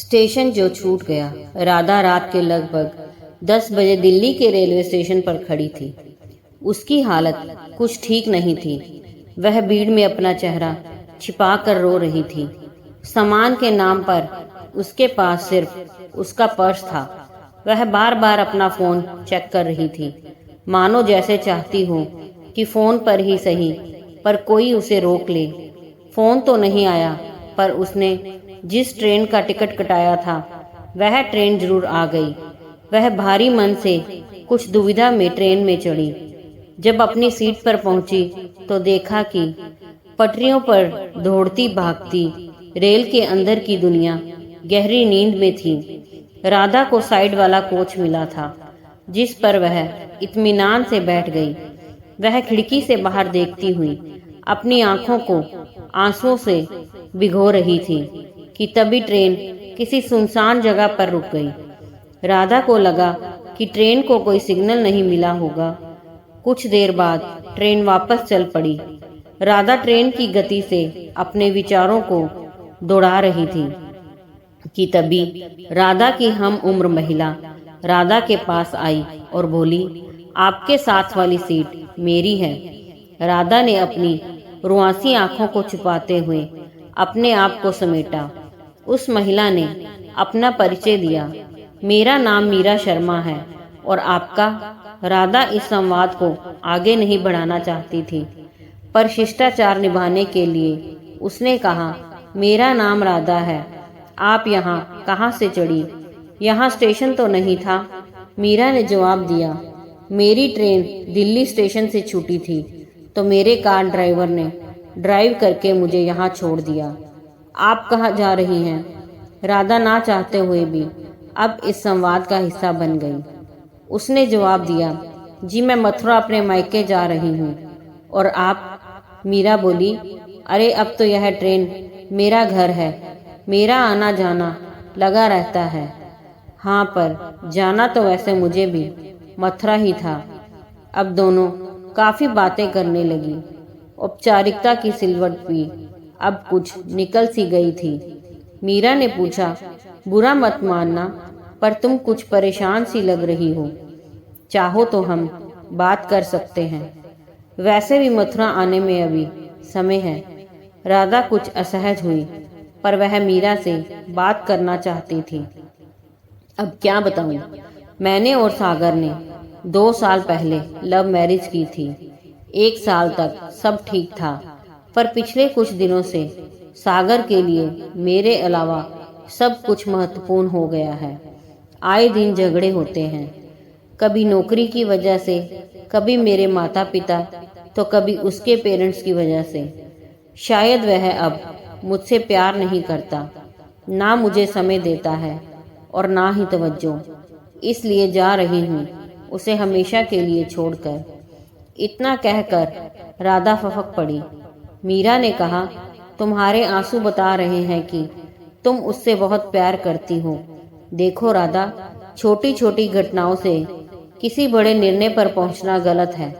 Station जो छूट गया। राधा रात के लगभग 10 बजे दिल्ली के रेलवे स्टेशन पर खड़ी थी। उसकी हालत कुछ ठीक नहीं थी। वह भीड़ में अपना चेहरा छिपा कर रो रही थी। सामान के नाम पर उसके पास सिर्फ उसका पर्स था। वह बार बार अपना फोन चेक कर रही थी, मानो जैसे चाहती हो कि फोन पर ही सही पर कोई उसे रोक ले। फोन तो नहीं आया, पर उसने जिस ट्रेन का टिकट कटाया था वह ट्रेन जरूर आ गई। वह भारी मन से कुछ दुविधा में ट्रेन में चढ़ी। जब अपनी सीट पर पहुंची तो देखा कि पटरियों पर दौड़ती भागती रेल के अंदर की दुनिया गहरी नींद में थी। राधा को साइड वाला कोच मिला था, जिस पर वह इत्मीनान से बैठ गई। वह खिड़की से बाहर देखती हुई अपनी आंखों को आंसुओं से भिगो रही थी कि तभी ट्रेन किसी सुनसान जगह पर रुक गई। राधा को लगा कि ट्रेन को कोई सिग्नल नहीं मिला होगा। कुछ देर बाद ट्रेन वापस चल पड़ी। राधा ट्रेन की गति से अपने विचारों को दौड़ा रही थी कि तभी राधा की हम उम्र महिला राधा के पास आई और बोली, आपके साथ वाली सीट मेरी है। राधा ने अपनी रुआंसी आंखों को छुपाते हुए अपने आप को समेटा। उस महिला ने अपना परिचय दिया, मेरा नाम मीरा शर्मा है। और आपका? राधा इस संवाद को आगे नहीं बढ़ाना चाहती थी, पर शिष्टाचार निभाने के लिए उसने कहा, मेरा नाम राधा है। आप यहाँ कहाँ से चढ़ी? यहाँ स्टेशन तो नहीं था। मीरा ने जवाब दिया, मेरी ट्रेन दिल्ली स्टेशन से छूटी थी तो मेरे कार ड्राइवर ने ड्राइव करके मुझे यहाँ छोड़ दिया। आप कहाँ जा रही हैं? राधा ना चाहते हुए भी अब इस संवाद का हिस्सा बन गई। उसने जवाब दिया, जी मैं मथुरा अपने मायके जा रही हूँ। और आप? मीरा बोली, अरे अब तो यह ट्रेन मेरा घर है, मेरा आना जाना लगा रहता है। हाँ, पर जाना तो वैसे मुझे भी मथुरा ही था। अब दोनों काफी बातें करने लगी। औपचारिकता की सिलवट भी अब कुछ निकल सी गई थी। मीरा ने पूछा, बुरा मत मानना, पर तुम कुछ परेशान सी लग रही हो। चाहो तो हम बात कर सकते हैं। वैसे भी मथुरा आने में अभी समय है। राधा कुछ असहज हुई, पर वह मीरा से बात करना चाहती थी। अब क्या बताऊं, मैंने और सागर ने 2 साल पहले लव मैरिज की थी। 1 साल तक सब ठीक था, पर पिछले कुछ दिनों से सागर के लिए मेरे अलावा सब कुछ महत्वपूर्ण हो गया है। आए दिन झगड़े होते हैं, कभी नौकरी की वजह से, कभी मेरे माता पिता, तो कभी उसके पेरेंट्स की वजह से। शायद वह अब मुझसे प्यार नहीं करता, ना मुझे समय देता है और ना ही तवज्जो। इसलिए जा रही हूँ उसे हमेशा के लिए छोड़कर। इतना कहकर राधा फफक पड़ी। मीरा ने कहा, तुम्हारे आंसू बता रहे हैं कि तुम उससे बहुत प्यार करती हो। देखो राधा, छोटी छोटी घटनाओं से किसी बड़े निर्णय पर पहुंचना गलत है।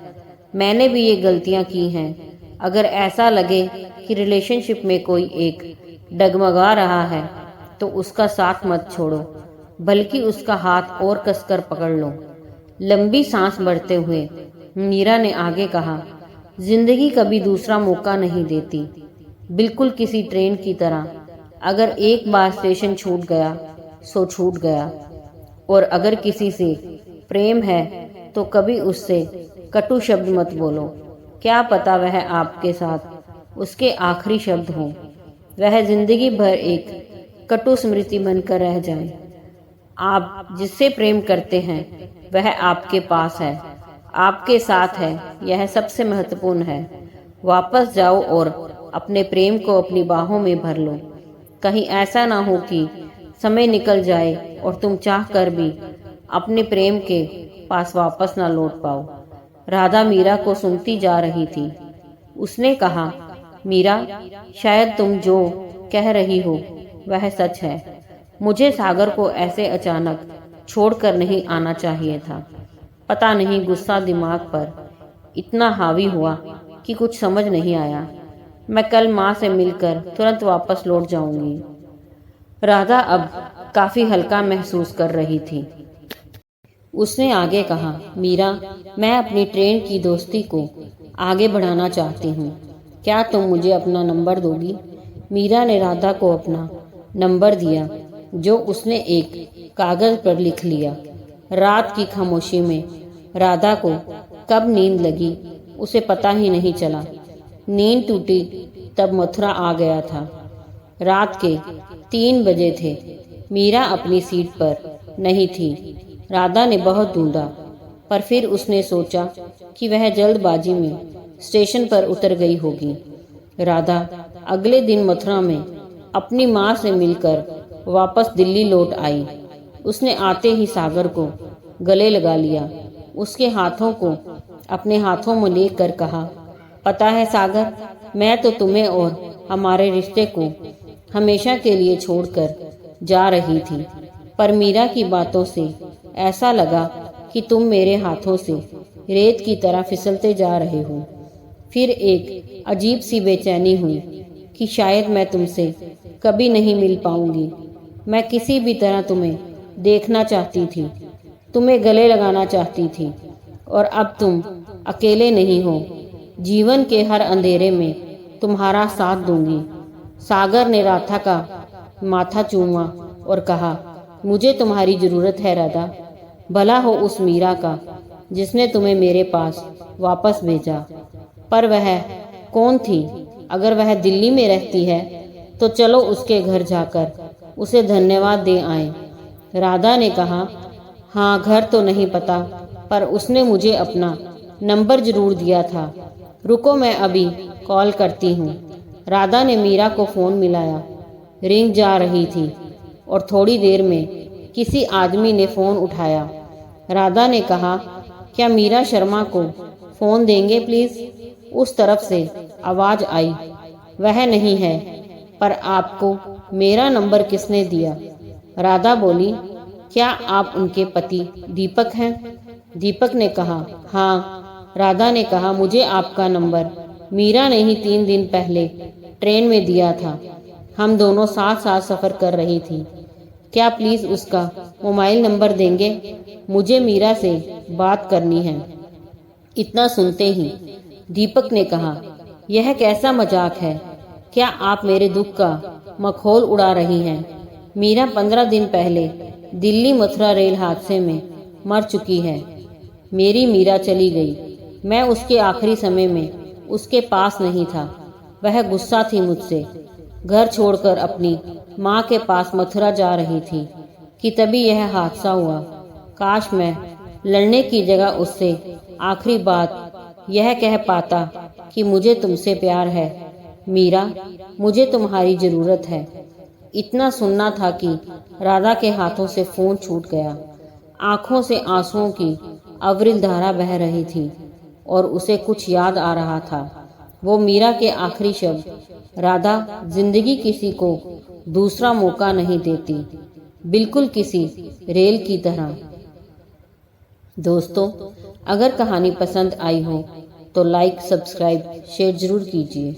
मैंने भी ये गलतियां की हैं। अगर ऐसा लगे कि रिलेशनशिप में कोई एक डगमगा रहा है तो उसका साथ मत छोड़ो, बल्कि उसका हाथ और कसकर पकड़ लो। लंबी सांस भरते हुए मीरा ने आगे कहा, जिंदगी कभी दूसरा मौका नहीं देती, बिल्कुल किसी ट्रेन की तरह। अगर एक बार स्टेशन छूट गया सो छूट गया। और अगर किसी से प्रेम है तो कभी उससे कटु शब्द मत बोलो। क्या पता वह आपके साथ उसके आखिरी शब्द हो। वह जिंदगी भर एक कटु स्मृति बनकर रह जाए। आप जिससे प्रेम करते हैं वह आपके पास है, आपके साथ है। यह सबसे महत्वपूर्ण है। वापस जाओ और अपने प्रेम को अपनी बाहों में भर लो। कहीं ऐसा ना हो कि समय निकल जाए और तुम चाह कर भी अपने प्रेम के पास वापस ना लौट पाओ। राधा मीरा को सुनती जा रही थी। उसने कहा, मीरा, शायद तुम जो कह रही हो वह सच है। मुझे सागर को ऐसे अचानक छोड़कर नहीं आना चाहिए था। पता नहीं गुस्सा दिमाग पर इतना हावी हुआ कि कुछ समझ नहीं आया। मैं कल माँ से मिलकर तुरंत वापस लौट जाऊंगी। राधा अब काफी हल्का महसूस कर रही थी। उसने आगे कहा, मीरा, मैं अपनी ट्रेन की दोस्ती को आगे बढ़ाना चाहती हूँ। क्या तुम मुझे अपना नंबर दोगी? मीरा ने राधा को अपना नंबर दिया, जो उसने एक कागज पर लिख लिया। रात की खामोशी में राधा को कब नींद लगी उसे पता ही नहीं चला। नींद टूटी तब मथुरा आ गया था। रात के 3 बजे थे। मीरा अपनी सीट पर नहीं थी। राधा ने बहुत ढूंढा, पर फिर उसने सोचा कि वह जल्दबाजी में स्टेशन पर उतर गई होगी। राधा अगले दिन मथुरा में अपनी माँ से मिलकर वापस दिल्ली लौट आई। उसने आते ही सागर को गले लगा लिया। उसके हाथों को अपने हाथों में लेकर कहा, पता है सागर, मैं तो तुम्हें और हमारे रिश्ते को हमेशा के लिए छोड़कर जा रही थी, पर मीरा की बातों से ऐसा लगा कि तुम मेरे हाथों से रेत की तरह फिसलते जा रहे हो। फिर एक अजीब सी बेचैनी हुई कि शायद मैं तुमसे कभी नहीं मिल पाऊंगी। मैं किसी भी तरह तुम्हें देखना चाहती थी, तुम्हें गले लगाना चाहती थी, और अब तुम अकेले नहीं हो। जीवन के हर अंधेरे में तुम्हारा साथ दूंगी। सागर ने राधा का माथा चूमा और कहा, मुझे तुम्हारी जरूरत है राधा। भला हो उस मीरा का जिसने तुम्हें मेरे पास वापस भेजा। पर वह कौन थी? अगर वह दिल्ली में रहती है तो चलो उसके घर जाकर उसे धन्यवाद दे आए। राधा ने कहा, हाँ, घर तो नहीं पता, पर उसने मुझे अपना नंबर जरूर दिया था। रुको, मैं अभी कॉल करती हूँ। राधा ने मीरा को फोन मिलाया। रिंग जा रही थी और थोड़ी देर में किसी आदमी ने फोन उठाया। राधा ने कहा, क्या मीरा शर्मा को फोन देंगे प्लीज? उस तरफ से आवाज आई, वह नहीं है, पर आपको मेरा नंबर किसने दिया? राधा बोली, क्या आप उनके पति दीपक हैं? दीपक ने कहा, हाँ। राधा ने कहा, मुझे आपका नंबर मीरा ने ही 3 दिन पहले ट्रेन में दिया था। हम दोनों साथ साथ सफर कर रही थी। क्या प्लीज उसका मोबाइल नंबर देंगे? मुझे मीरा से बात करनी है। इतना सुनते ही दीपक ने कहा, यह कैसा मजाक है? क्या आप मेरे दुख का मखौल उड़ा रही हैं? मीरा 15 दिन पहले दिल्ली मथुरा रेल हादसे में मर चुकी है। मेरी मीरा चली गई। मैं उसके आखिरी समय में उसके पास नहीं था। वह गुस्सा थी मुझसे। घर छोड़कर अपनी माँ के पास मथुरा जा रही थी कि तभी यह हादसा हुआ। काश मैं लड़ने की जगह उससे आखिरी बात यह कह पाता कि मुझे तुमसे प्यार है मीरा, मुझे तुम्हारी जरूरत है। इतना सुनना था कि राधा के हाथों से फोन छूट गया। आंखों से आंसुओं की अविरल धारा बह रही थी और उसे कुछ याद आ रहा था। वो मीरा के आखिरी शब्द, राधा, जिंदगी किसी को दूसरा मौका नहीं देती, बिल्कुल किसी रेल की तरह। दोस्तों, अगर कहानी पसंद आई हो तो लाइक, सब्सक्राइब, शेयर जरूर कीजिए।